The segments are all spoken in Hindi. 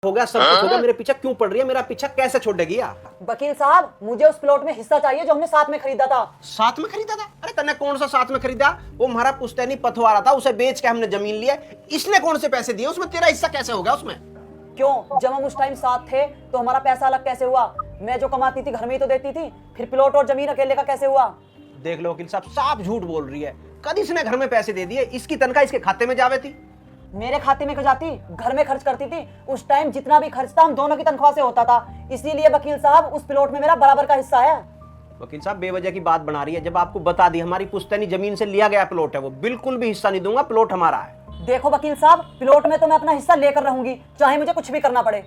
हो गया, सब कुछ हो गया, मेरे पीछे क्यों पड़ रही है? मेरा पीछा कैसे छोड़ेगी आप? वकील साहब, मुझे उस प्लॉट में हिस्सा चाहिए जो हमने साथ में खरीदा था। साथ में खरीदा था? अरे तने कौन सा साथ में खरीदा? वो हमारा पुश्तैनी पथवारा था, उसे बेच के हमने जमीन लिया। इसने कौन से पैसे दिए उसमें? तेरा हिस्सा कैसे हो गया उसमें? क्यों, जब हम उस टाइम साथ थे तो हमारा पैसा अलग कैसे हुआ? मैं जो कमाती थी घर में ही तो देती थी, फिर प्लॉट और जमीन अकेले का कैसे हुआ? देख लो वकील साहब, साफ झूठ बोल रही है। कद इसने घर में पैसे दे दिए? इसकी तनख्वाह इसके खाते में जावे थी। मेरे खाते में क्यों जाती? घर में खर्च करती थी। उस टाइम जितना भी खर्च था हम दोनों की तनख्वाह से होता था। इसीलिए वकील साहब, उस प्लॉट में मेरा बराबर का हिस्सा है। वकील साहब बेवजह की बात बना रही है। जब आपको बता दी हमारी पुश्तैनी जमीन से लिया गया प्लॉट है, वो बिल्कुल भी हिस्सा नहीं दूंगा, प्लॉट हमारा है। देखो वकील साहब, प्लॉट में तो मैं अपना हिस्सा लेकर रहूंगी, चाहे मुझे कुछ भी करना पड़े।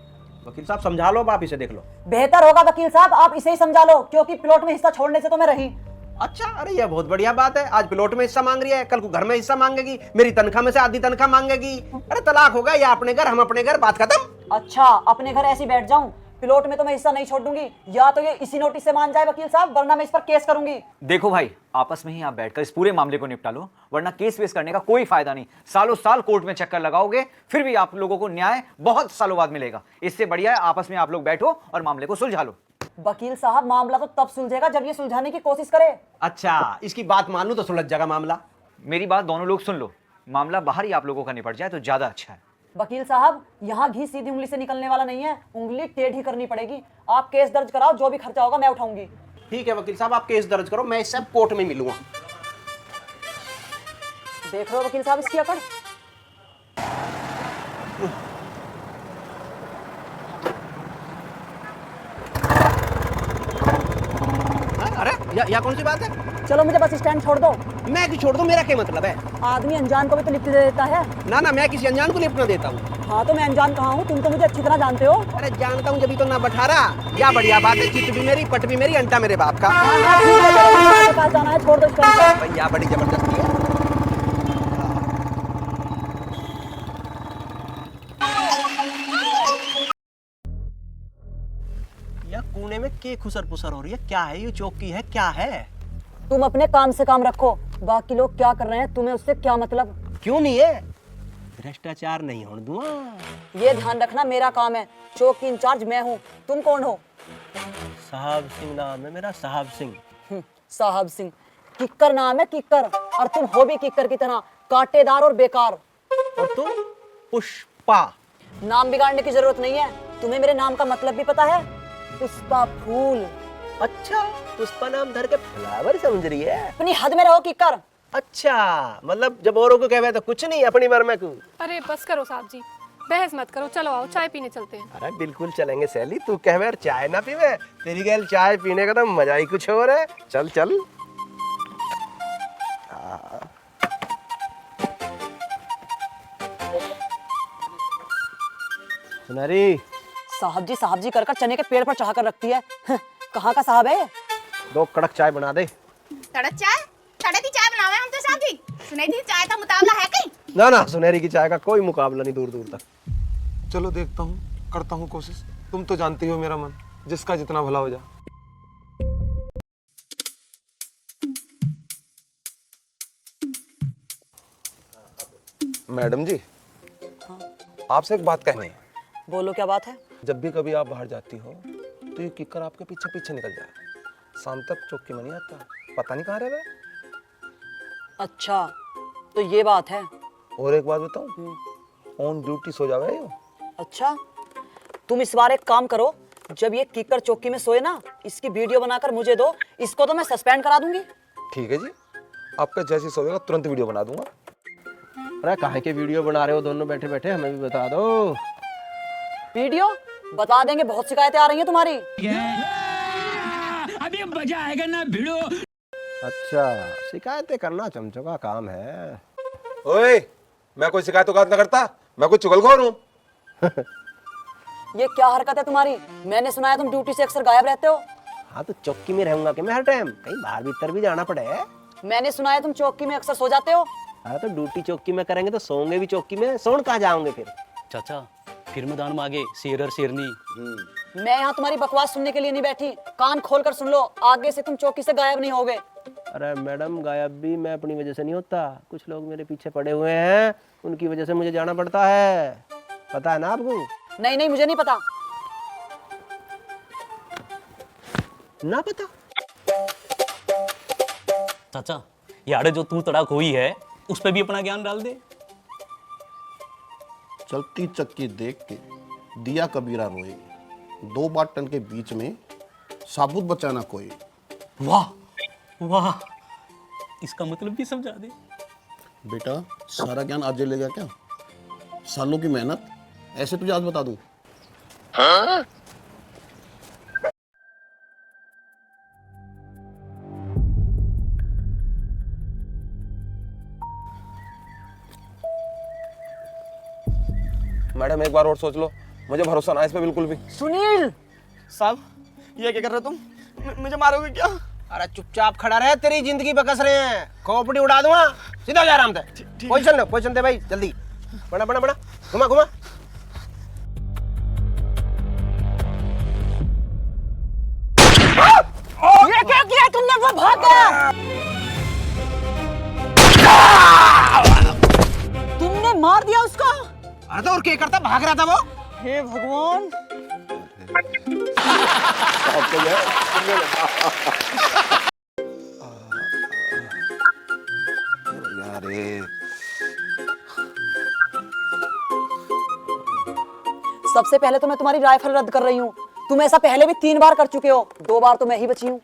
वकील साहब समझा लो, अब आप इसे देख लो। बेहतर होगा वकील साहब आप इसे ही समझा लो, क्योंकि प्लॉट में हिस्सा छोड़ने से तो मैं रही। अच्छा, अरे ये बहुत बढ़िया बात है। आज प्लॉट में हिस्सा मांग रही है, कल को घर में हिस्सा मांगेगी, मेरी तनख्वाह में से आधी तनख्वाह मांगेगी। अरे तलाक होगा, या अपने घर हम अपने घर, बात खत्म। अच्छा, अपने घर ऐसे बैठ जाऊं? प्लॉट में तो मैं हिस्सा नहीं छोड़ दूंगी। या तो ये इसी नोटिस से मान जाए वकील साहब, वरना मैं इस पर केस करूंगी। देखो भाई, आपस में ही आप बैठकर इस पूरे मामले को निपटा लो, वरना केस वेस करने का कोई फायदा नहीं। सालों साल कोर्ट में चक्कर लगाओगे, फिर भी आप लोगों को न्याय बहुत सालों बाद मिलेगा। इससे बढ़िया है आपस में आप लोग बैठो और मामले को सुलझा लो। वकील साहब, मामला तो तब सुलझेगा जब ये सुलझाने की कोशिश करे। अच्छा, इसकी बात मान लूं तो सुलझ जाएगा मामला। मेरी बात दोनों लोग सुन लो, मामला बाहर ही आप लोगों का निपट जाए तो ज्यादा अच्छा है। वकील साहब, यहाँ घी सीधी उंगली से निकलने वाला नहीं है, उंगली टेढ़ी करनी पड़ेगी। आप केस दर्ज कराओ, जो भी खर्चा होगा मैं उठाऊंगी। ठीक है वकील साहब, आप केस दर्ज करो, मैं इससे कोर्ट में मिलूंगा। देख रहे हो वकील साहब इसकी अकड़? अरे या कौन सी बात है? चलो मुझे बस स्टैंड छोड़ दो। मैं क्यों छोड़ दूं? मेरा क्या मतलब है? आदमी अनजान को भी तो लिफ्ट दे देता है। ना, मैं किसी अनजान को लिफ्ट ना देता हूँ। हाँ तो मैं अनजान कहाँ हूँ? तुम तो मुझे अच्छी तरह जानते हो। अरे जानता हूँ, जब तो ना बठारा। या बढ़िया बात है, चित भी मेरी, पट भी मेरी, अंटा मेरे बाप का। हाँ, ठीक है, चलो, मुझे पास जाना है, छोड़ दो इसको। भैया बड़ी जबरदस्ती है। या कोने में के खुसर पुसर हो रही है? क्या है ये? चौकी है? क्या है? तुम अपने काम से काम रखो, बाकी लोग क्या कर रहे हैं तुम्हें उससे क्या मतलब? क्यों नहीं है? भ्रष्टाचार नहीं होने दूंगा। ये ध्यान रखना, मेरा काम है, चौकी इंचार्ज मैं हूँ। तुम कौन हो? साहब सिंह नाम है मेरा, साहब सिंह। साहब सिंह? किक्कर नाम है, किक्कर। और तुम हो भी किक्कर की तरह, कांटेदार और बेकार। और तुम? पुष्पा। नाम बिगाड़ने की जरूरत नहीं है, तुम्हें मेरे नाम का मतलब भी पता है? पुष्पा फूल। अच्छा, पुष्पा नाम धर के फ्लावर समझ रही है? अपनी हद में रहो किक्कर। अच्छा, मतलब जब औरों को कहवे तो कुछ नहीं, अपनी मर में को। अरे बस करो साहब जी, बहस मत करो, चलो आओ चाय पीने चलते हैं। अरे बिल्कुल चलेंगे सैली, तू कहवे यार चाय ना पीवे, तेरी गैल चाय पीने का तो मजा ही कुछ और है। चल चल। सुनहरी, साहब जी कर कर चने के पेड़ पर चढ़ा कर रखती है। कहाँ का साहब है? 2 कड़क चाय बना दे। तड़क चाय? तड़क की चाय बनावे हम तो साहब जी। सुनाई थी चाय का मुकाबला है कहीं? ना, सुनहरी की चाय का कोई मुकाबला नहीं, दूर दूर तक। चलो देखता हूँ, करता हूँ कोशिश। तुम तो जानती हो मेरा मन, जिसका जितना भला हो जाए। मैडम जी, आपसे एक बात कहनी है। बोलो, क्या बात है? जब भी कभी आप बाहर जाती हो तो ये किक्कर आपके पीछे पीछे निकल जाए। शाम तक चौकी में नहीं आता, पता नहीं कहाँ रह गए। अच्छा, तो ये बात है। और एक बात बताऊं, ऑन ड्यूटी सो जावे यो। अच्छा, तुम इस बार एक काम करो, जब ये किक्कर चौकी में सोए ना, इसकी वीडियो बनाकर मुझे दो, इसको तो मैं सस्पेंड करा दूंगी। ठीक है जी, आपका जैसे सोएगा तुरंत वीडियो बना दूंगा। अरे काहे के वीडियो बना रहे हो दोनों बैठे बैठे? हमें भी बता दो। वीडियो बता देंगे, बहुत शिकायतें आ रही हैं तुम्हारी। अभी मजा आएगा ना भिड़ो। अच्छा, शिकायतें करना चमचों का काम है। ओए, मैं कोई शिकायत ना करता, मैं कोई चुगलखोर हूँ। ये क्या हरकत है तुम्हारी? मैंने सुना है तुम ड्यूटी से अक्सर गायब रहते हो। हाँ तो चौकी में रहूंगा कि मैं हर टाइम? कहीं बाहर भीतर भी जाना पड़े। मैंने सुना है तुम चौकी में अक्सर सो जाते हो। हाँ तो ड्यूटी चौकी में करेंगे तो सोंगे भी चौकी में, सोन कहाँ जाओगे फिर? चाचा, फिर मैदान में आगे शेरर शेरनी। मैं यहाँ तुम्हारी बकवास सुनने के लिए नहीं बैठी, कान खोल कर सुन लो, आगे से तुम चौकी से गायब नहीं होगे। अरे मैडम, गायब भी मैं अपनी वजह से नहीं होता, कुछ लोग मेरे पीछे पड़े हुए हैं, उनकी वजह से मुझे जाना पड़ता है, पता है ना आपको? नहीं नहीं, मुझे नहीं पता। ना पता? चाचा, यार जो तू तड़ाक हुई है उस पे भी अपना ज्ञान डाल दे। चलती चक्की देख के दिया कबीरा रोए, 2 बाटन के बीच में साबुत बचाना कोई। वाह वाह, इसका मतलब भी समझा दे। बेटा सारा ज्ञान आज ले गया क्या? सालों की मेहनत ऐसे तुझे आज बता दूं? मैडम एक बार और सोच लो, मुझे भरोसा ना है इस पे बिल्कुल भी। सुनील, साहब ये क्या कर रहे हो तुम? मुझे मारोगे क्या? अरे चुपचाप खड़ा रहे, तेरी जिंदगी बकस रहे हैं, खोपड़ी उड़ा दूंगा। सीधा जा आराम से। पोजीशन लो, पोजीशन दे भाई, जल्दी बड़ा बड़ा बड़ा, घुमा घुमा। ये क्या किया तुमने? वो भाग गया। तुमने मार दिया उसको? अरे तो और क्या करता, भाग रहा था वो। हे भगवान। अरे सबसे पहले तो मैं तुम्हारी राइफल रद्द कर रही हूँ। तुम ऐसा पहले भी 3 बार कर चुके हो, 2 बार तो मैं ही बची हूँ।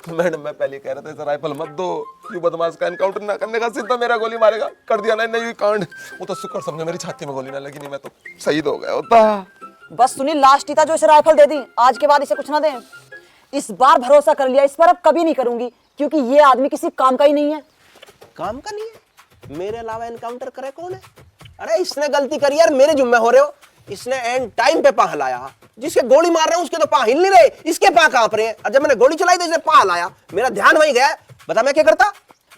मैडम मैं पहले कह रहा था इसे राइफल मत दो, क्यों बदमाश का एनकाउंटर ना करने का, सीधा मेरा गोली मारेगा। कर दिया ना नहीं कांड। वो तो शुक्र समझो मेरी छाती में गोली ना लगी, नहीं मैं तो शहीद हो गया होता। बस सुनील, लास्ट ही था जो इसे राइफल दे दी। आज के बाद इसे कुछ ना दें। इस बार भरोसा कर लिया, इस पर अब कभी नहीं करूंगी, क्योंकि ये आदमी किसी काम का ही नहीं है। काम का नहीं है? मेरे अलावा एनकाउंटर करे कौन है? अरे इसने गलती करी यार, मेरे जुम्मे हो रहे हो। इसने एंड टाइम पे पाँ हिलाया। जिसके गोली मार रहे हैं उसके तो पाँ हिल नहीं रहे, इसके पाँ कांप रहे हैं। और जब मैंने गोली चलाई तो इसने पाँ हिलाया, मेरा ध्यान वहीं गया। बता मैं क्या करता?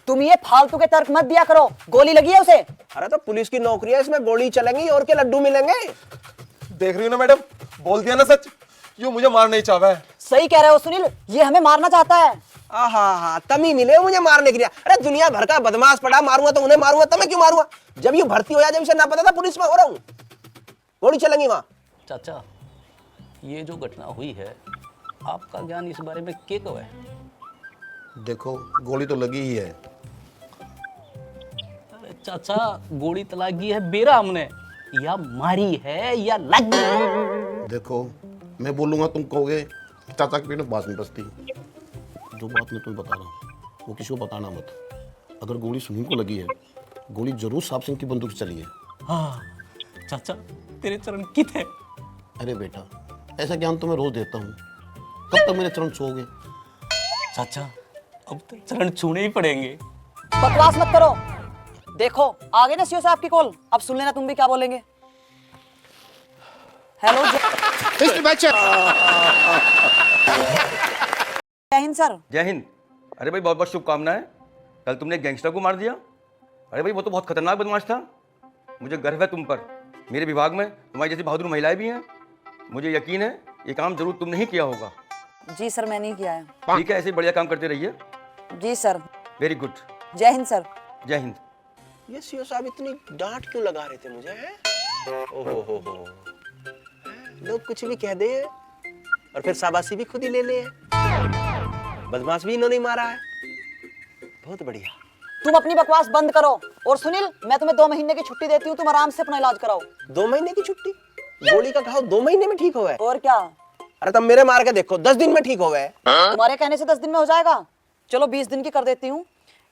तुम ये फालतू के तर्क मत दिया करो। गोली लगी है उसे? अरे तो पुलिस की नौकरी है, इसमें गोली चलेंगी और के लड्डू मिलेंगे। देख रही हो ना मैडम, बोल दिया ना सच, यूं मुझे मार नहीं चाहा है। सही कह रहे हो सुनील, ये हमें मारना चाहता है। आहा, तमी मिले मुझे मारने के लिए। अरे दुनिया भर का बदमाश पड़ा, मारूंगा तो उन्हें मारूंगा, तुम्हें क्यों मारूंगा? जब ये भर्ती हो जाए, जब इसे ना पता था पुलिस में हो रहा हूँ, गोली चलेंगी वहां। चाचा, ये जो घटना हुई है, आपका ज्ञान इस बारे में क्या है? देखो गोली तो लगी ही है। अरे चाचा, गोली तो लगी है बेरा हमने, या मारी है या लगी। देखो मैं बोलूंगा तुम कहोगे कि चाचा के पेट में बात नहीं बसती। जो बात मैं तुम्हें बता रहा हूँ वो किसी को बताना मत। अगर गोली सुनील को लगी है, गोली जरूर साहब सिंह की बंदूक से चली है। हाँ चाचा, तेरे चरण कित है। अरे बेटा, ऐसा ज्ञान तो मैं रोज देता हूँ, कब तक मेरे चरण छूओगे? चाचा, अब तो चरण छूने ही पड़ेंगे। बकवास मत करो। देखो आ गई ना सीओ साहब की कॉल, अब सुन लेना तुम भी क्या बोलेंगे। हेलो, जय हिंद सर। जय हिंद। अरे भाई बहुत बहुत शुभकामनाएं। कल तुमने गैंगस्टर को मार दिया। अरे भाई वो तो बहुत खतरनाक बदमाश था। मुझे गर्व है तुम पर। मेरे विभाग में तुम्हारी जैसी बहादुर महिलाएं भी हैं। मुझे यकीन है ये काम जरूर तुमने ही किया होगा। जी सर, मैंने ही किया है। ठीक है, ऐसे ही बढ़िया काम करते रहिए। जी सर। Very good. जय हिंद सर। जय हिंद। ये सीओ साहब इतनी डांट क्यों लगा रहे थे मुझे, हैं? ओहो, लोग कुछ भी कह दे और फिर शाबाशी भी खुद ही ले ले। बदमाश भी इन्होंने मारा है। बहुत बढ़िया। तुम अपनी बकवास बंद करो। और सुनील, मैं तुम्हें 2 महीने की छुट्टी देती हूँ, तुम आराम से अपना इलाज कराओ। 2 महीने की छुट्टी? गोली का घाव 2 महीने में ठीक हो गए? और क्या? अरे तब मेरे मार के देखो, 10 दिन में ठीक हो गए। तुम्हारे कहने से 10 दिन में हो जाएगा? चलो 20 दिन की कर देती हूँ।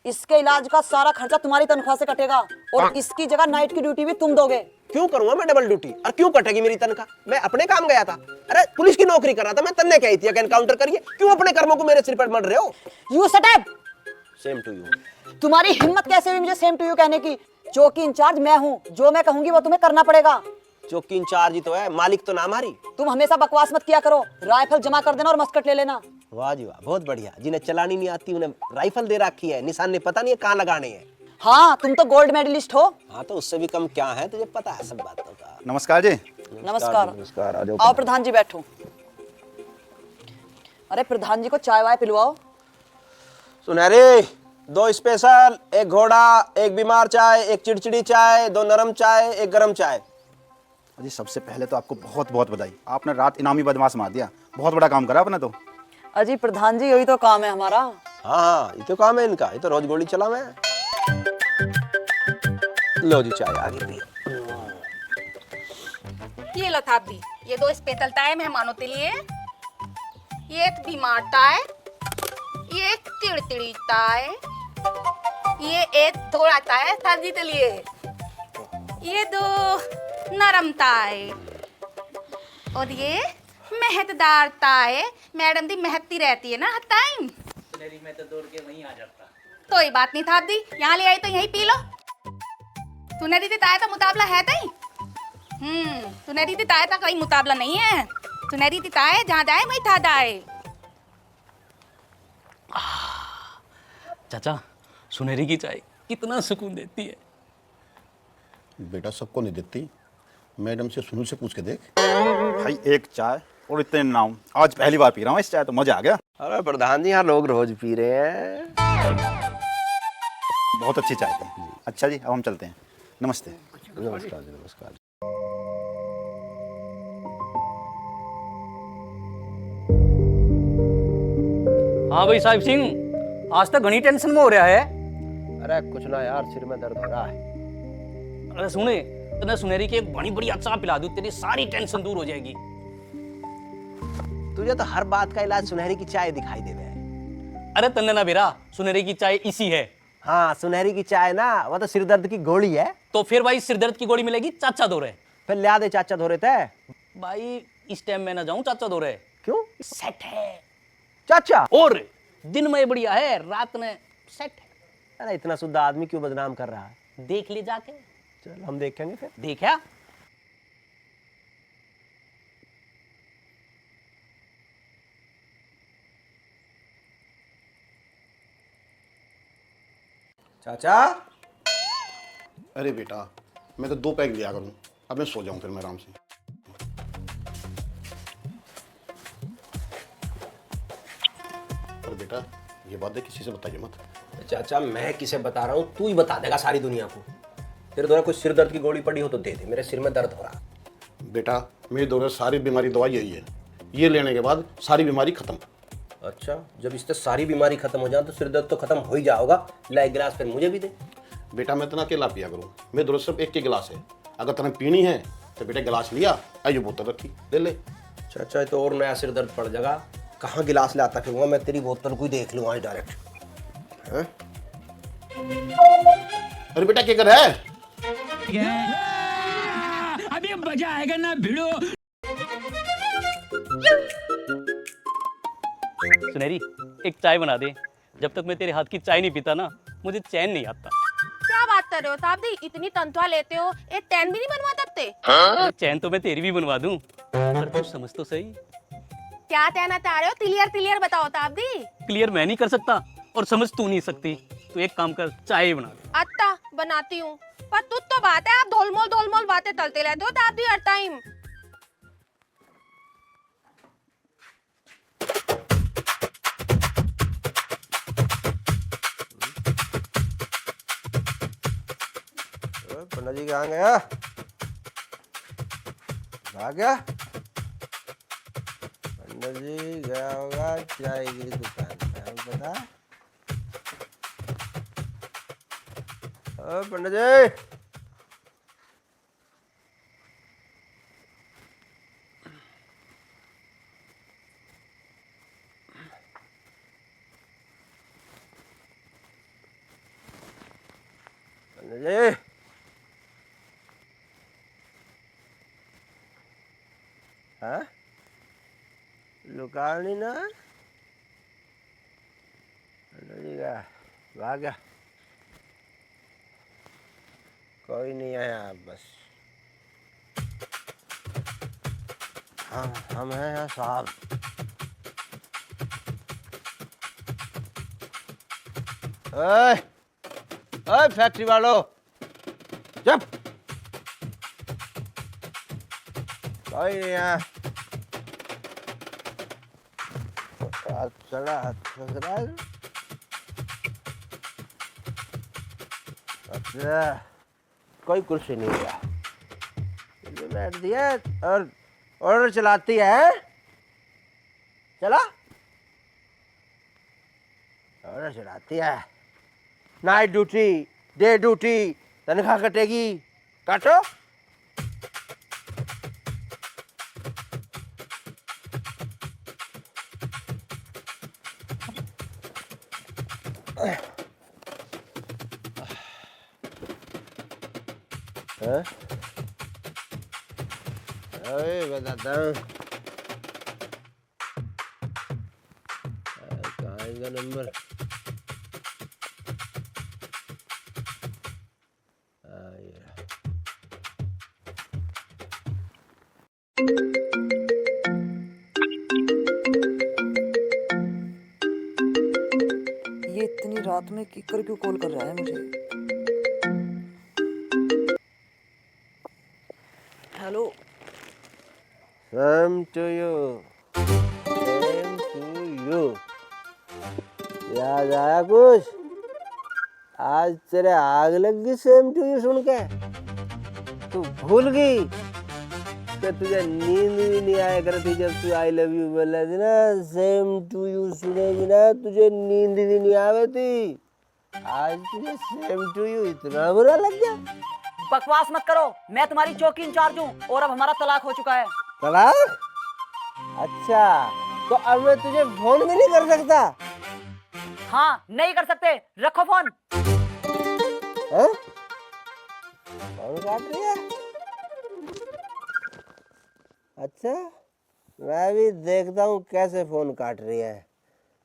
इसके इलाज का सारा खर्चा तुम्हारी तनख्वाह से कटेगा, और इसकी जगह नाइट की ड्यूटी भी तुम दोगे। क्यों करूंगा मैं डबल ड्यूटी, और क्यों कटेगी मेरी तनख्वाह? मैं अपने काम गया था। अरे पुलिस की नौकरी कर रहा था मैं, तन्ने कही थी एनकाउंटर करिए। क्यों अपने कर्मों को मेरे सिर पर मर रहे हो? You shut up. Same to you. तुम्हारी हिम्मत कैसे हुई मुझे सेम टू यू कहने की? चौकी इंचार्ज मैं हूँ, जो मैं कहूंगी वो तुम्हें करना पड़ेगा। चौकी इंचार्ज ही तो है, मालिक तो ना हमारी। तुम हमेशा बकवास मत किया करो। राइफल जमा कर देना और मस्कट ले लेना। वाह जी वाह, बहुत बढ़िया। जिन्हें चलानी नहीं आती उन्हें राइफल दे रखी है, निशान ने पता नहीं है कहाँ लगाने हैं। हाँ, तुम तो गोल्ड मेडलिस्ट हो। हाँ तो उससे भी कम क्या है, तुझे पता है सब बातों का। नमस्कार जी। नमस्कार। नमस्कार, आ जाओ। आओ प्रधान जी, बैठो। अरे प्रधान जी को चाय वाय पिलवाओ। सुनहरे, 2 स्पेशल, 1 घोड़ा, 1 बीमार चाय, 1 चिड़चिड़ी चाय, 2 नरम चाय, 1 गरम चाय। अजी सबसे पहले तो आपको बहुत बहुत बधाई, आपने रात इनामी बदमाश मार दिया, बहुत बड़ा काम करा आपने तो। अजी प्रधान जी यही तो काम है हमारा। हाँ हाँ, ये तो काम है इनका, ये तो रोज गोली चला मैं। लो जी चाय आ गई। ये लो थापी, ये 2 स्पेशल चाय मेहमानों के लिए, ये एक बीमार चाय, ये एक चिड़चिड़ी चाय, ये एक थोड़ा चाय सब्जी के लिए, ये 2 नरम चाय और ये मेहतदार चाय। मैडम दी मेहती रहती है ना हर टाइम। मैं तो दौड़ के वहीं आ जाता। कोई बात नहीं था दी, यहाँ ले आई तो यहीं पी लो। सुनहरी दी ताया का मुकाबला है तई? सुनहरी दी ताया का कोई मुकाबला नहीं है। सुनहरी दी ताया जहाँ जाए वहीं था जाए। चाचा, सुनहरी की चाय कितना सुकून देती है। बेटा सबको नहीं देती, मैडम से सुनील से पूछ के देख। भाई एक चाय और इतने नाम, आज पहली बार पी रहा हूँ इस चाय, तो मजा आ गया। अरे प्रधान जी, यहाँ लोग रोज पी रहे हैं। बहुत अच्छी चाय थी। अच्छा जी, अब हम चलते हैं। नमस्ते। नमस्कार जी, नमस्कार। हाँ भाई साहिब सिंह, आज तक घनी टेंशन में हो रहा है। अरे कुछ ना यार, सिर में दर्द हो रहा है। अरे सुने, तने सुनहरी की एक बड़ी बड़ी चाय पिला दूं, तेरी सारी टेंशन दूर हो जाएगी। तुझे तो हर बात का इलाज सुनहरी की चाय दिखाई देवे है। अरे तन्ने ना बेरा, सुनहरी की चाय इसी है। हाँ, सुनहरी की चाय ना, वो तो सिर दर्द की गोली है। तो फिर भाई सिर दर्द की गोली मिलेगी चाचा दो रहे। फिर लिया दे चाचा धोरे थे। भाई इस टाइम में ना जाऊं चाचा दो रहे। क्यों? सेट है चाचा। और दिन में बढ़िया है, रात में सेट है। अरे इतना शुद्ध आदमी क्यों बदनाम कर रहा है? देख ले जाके। चल हम देखेंगे फिर। देखा? चाचा। अरे बेटा, मैं तो 2 पैक दिया करूँ, अब मैं सो जाऊँ फिर मैं आराम से। अरे बेटा, ये बात है किसी से बताइए मत। चाचा मैं किसे बता रहा हूँ, तू ही बता देगा सारी दुनिया को। तेरे द्वारा कोई सिर दर्द की गोली पड़ी हो तो दे दे, मेरे सिर में दर्द हो रहा। बेटा मेरी दौरे सारी बीमारी दवा यही है, ये लेने के बाद सारी बीमारी खत्म। अच्छा, जब इससे सारी बीमारी खत्म हो जाए तो सिर दर्द तो खत्म हो ही जाओगा। ला एक गिलास फिर मुझे भी दे। बेटा मैं इतना अकेला पिया करूँ, मेरे दौरे सिर्फ एक ही गिलास है, अगर तुम्हें पीनी है तो बेटा गिलास लिया, आइए बोतल रखी, ले ले। चाचा तो और नया सिर दर्द पड़ जाएगा, कहाँ गिलास लाता फिरूंगा मैं, तेरी बोतल को ही देख लूँ आज डायरेक्ट। अरे बेटा क्या कर रहा है? अभी मजा आएगा ना भिड़ो। सुनहरी एक चाय बना दे, जब तक मैं तेरे हाथ की चाय नहीं पीता ना मुझे चैन नहीं आता। क्या बात कर रहे हो साहब दी, इतनी तनख्वाह लेते हो, एक टैन भी नहीं बनवा सकते? चैन तो मैं तेरी भी बनवा दूं, पर तू समझ तो सही। क्या कहना चाह रहे हो? क्लियर क्लियर बताओ साहब दी। क्लियर मैं नहीं कर सकता और समझ तू नहीं सकती, तो एक काम कर चाय बना दे। अच्छा बनाती हूँ, पर तुझ तो बात है, आप धोलमोल बातें तलते रहते हो साहब दी हर टाइम। पंडित जी कहाँ गया? आ गया? पंडित जी गया होगा चाय की दुकान पे, पता? ओ पंडित जी, पंडित जी, हाँ लुकावनी ना भाग गया, कोई नहीं आया बस। हम हैं यहाँ साहब। ओए ओए फैक्ट्री वालों, जब कोई नहीं आया। चला अच्छा, कोई कुर्सी नहीं गया, मैं बैठ दिया और चलाती है। चला और चलाती है। नाइट ड्यूटी, डे ड्यूटी, तनख्वाह कटेगी, काटो। हाँ? अरे बताता हूँ। कहाँ है इसका नंबर? ये रहा। ये इतनी रात में किकर क्यों कॉल कर रहा है मुझे? Hello. Same to you. Same to you. याद आया कुछ? आज तेरे आग लग गई सेम टू यू सुन के। तू भूल गई कि तुझे नींद भी नहीं आया करती जब तू आई लव यू बोला थी ना। सेम टू यू सुनेगी ना तुझे नींद भी नहीं आवे थी। आज तुझे सेम टू यू इतना बुरा लग गया। बकवास मत करो, मैं तुम्हारी चौकी इंचार्ज हूँ और अब हमारा तलाक हो चुका है। तलाक? अच्छा, तो अब मैं तुझे फोन भी नहीं कर सकता? हाँ, नहीं कर सकते। रखो फोन। हैं? फोन काट रही है? अच्छा, मैं भी देखता हूँ कैसे फोन काट रही है।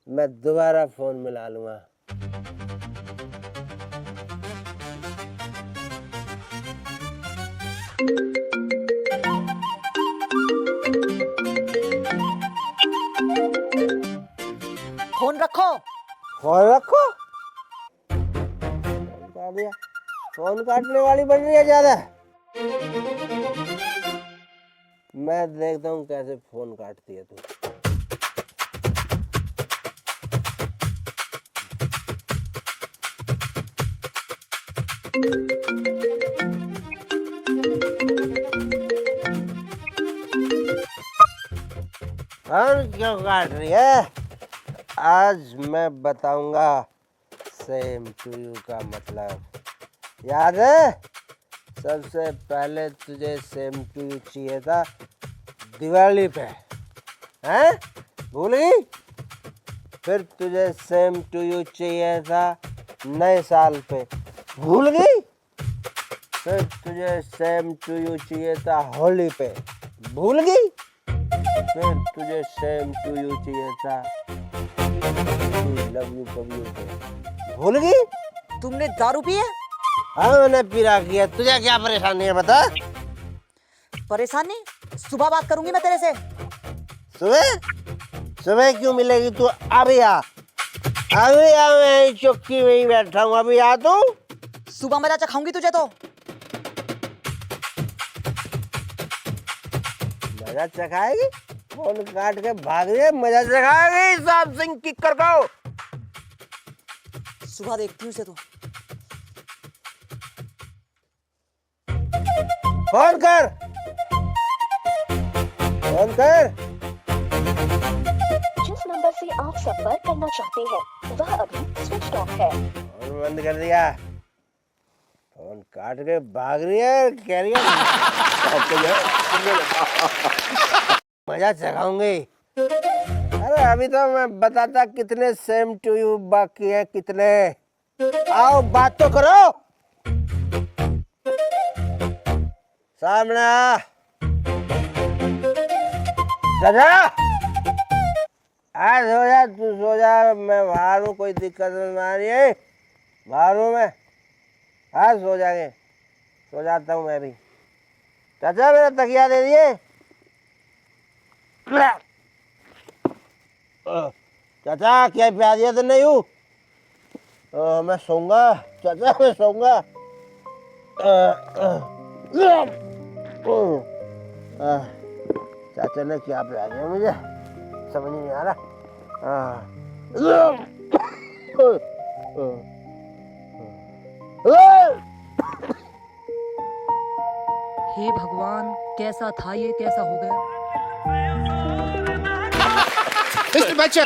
मैं दोबारा फोन मिला लूंगा। फोन रखो। फोन रखो? फोन काट दिया। फोन काटने वाली बन रही है ज्यादा। मैं देखता हूँ कैसे फोन काटती है तू। फोन क्यों काट रही है? आज मैं बताऊंगा सेम टू यू का मतलब। याद है? सबसे पहले तुझे सेम टू यू चाहिए था दिवाली पे, हैं? भूल गई? फिर तुझे सेम टू यू चाहिए था नए साल पे, भूल गई? फिर तुझे सेम टू यू चाहिए था होली पे, भूल गई? फिर तुझे सेम टू यू चाहिए था लव यू कभी पे, भूल गई? तुमने दारू पी है? हाँ, मैंने पी रखी है। तुझे क्या परेशानी है बता? परेशानी? सुबह बात करूंगी मैं तेरे से। सुबह? सुबह क्यों मिलेगी तू? अभी आ, अभी आ। मैं चौकी में ही बैठा हूँ, अभी आ तू। सुबह मजा चखाऊंगी तुझे तो। मजा चखाएगी? फोन काट के भाग रही है, मजा चखाएगी साहब सिंह किक्कर को। सुबह देखती हूँ इसे तो। फोन कर, फोन कर। जिस नंबर से आप संपर्क करना चाहते हैं वह अभी स्विच ऑफ है। फोन बंद कर दिया। फोन काट के भाग रही है, कह रही है मजा चखाऊंगी। अरे अभी तो मैं बताता कितने सेम टू यू बाकी है, कितने। आओ बात तो करो। सामने आ। दादा, आज सो जा, तू सो जा। मैं बाहर हूँ, कोई दिक्कत नहीं आ रही है। बाहर हूँ मैं। आज सो जाएंगे, सो जाता हूँ मैं भी। चाचा मेरा तकिया दे दिए। चाचा क्या प्याज दिया तो नहीं हूँ? मैं सोऊंगा चाचा, मैं सोऊंगा। चाचा ने क्या प्याज दिया मुझे समझ नहीं आ रहा। हे भगवान, कैसा था ये, कैसा हो गया। मिस्टर बच्चन